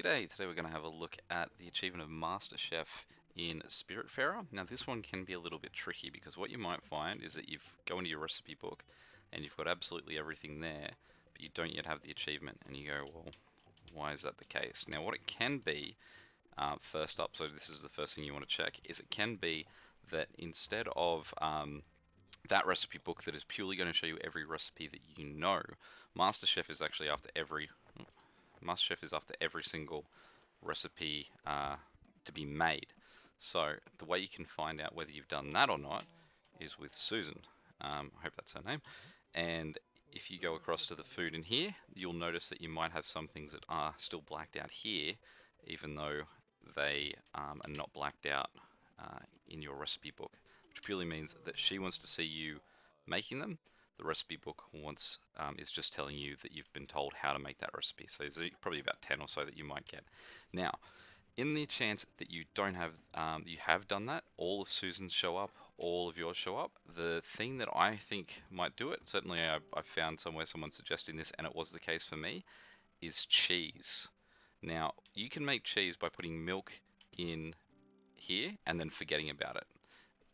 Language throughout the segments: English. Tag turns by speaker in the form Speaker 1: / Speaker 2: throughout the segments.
Speaker 1: G'day, today we're going to have a look at the achievement of Master Chef in Spiritfarer. Now this one can be a little bit tricky because what you might find is that you go into your recipe book and you've got absolutely everything there, but you don't yet have the achievement, and you go, well, why is that the case? Now what it can be, first up, so this is the first thing you want to check, is it can be that instead of that recipe book that is purely going to show you every recipe that you know, MasterChef is actually after every single recipe to be made. So the way you can find out whether you've done that or not is with Susan. I hope that's her name. And if you go across to the food in here, you'll notice that you might have some things that are still blacked out here, even though they are not blacked out in your recipe book, which purely means that she wants to see you making them. The recipe book is just telling you that you've been told how to make that recipe. So there's probably about 10 or so that you might get. Now, in the chance that you don't have, you have done that, all of Susan's show up, all of yours show up. The thing that I think might do it, certainly I found somewhere someone suggesting this, and it was the case for me, is cheese. Now, you can make cheese by putting milk in here and then forgetting about it.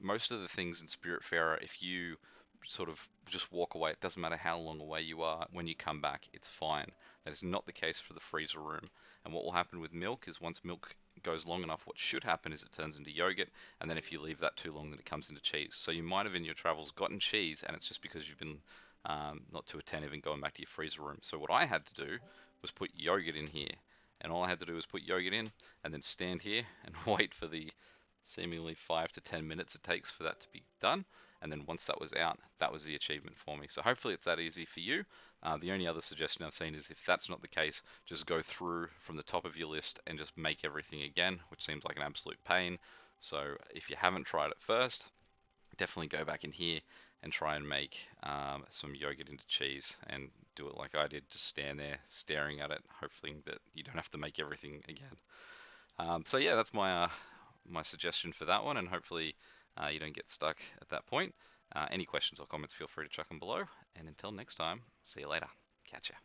Speaker 1: Most of the things in Spiritfarer, if you sort of just walk away, it doesn't matter how long away you are, when you come back, it's fine. That is not the case for the freezer room. And what will happen with milk is once milk goes long enough, what should happen is it turns into yogurt, and then if you leave that too long, then it comes into cheese. So you might have in your travels gotten cheese, and it's just because you've been not too attentive in going back to your freezer room. So what I had to do was put yogurt in here. And all I had to do was put yogurt in and then stand here and wait for the seemingly 5 to 10 minutes it takes for that to be done. And then once that was out, that was the achievement for me. So hopefully it's that easy for you. The only other suggestion I've seen is if that's not the case, just go through from the top of your list and just make everything again, which seems like an absolute pain. So if you haven't tried it first, definitely go back in here and try and make some yogurt into cheese and do it like I did, just stand there staring at it, hopefully that you don't have to make everything again. So yeah, that's my suggestion for that one, and hopefully you don't get stuck at that point. Any questions or comments, feel free to chuck them below. And until next time, see you later. Catch ya.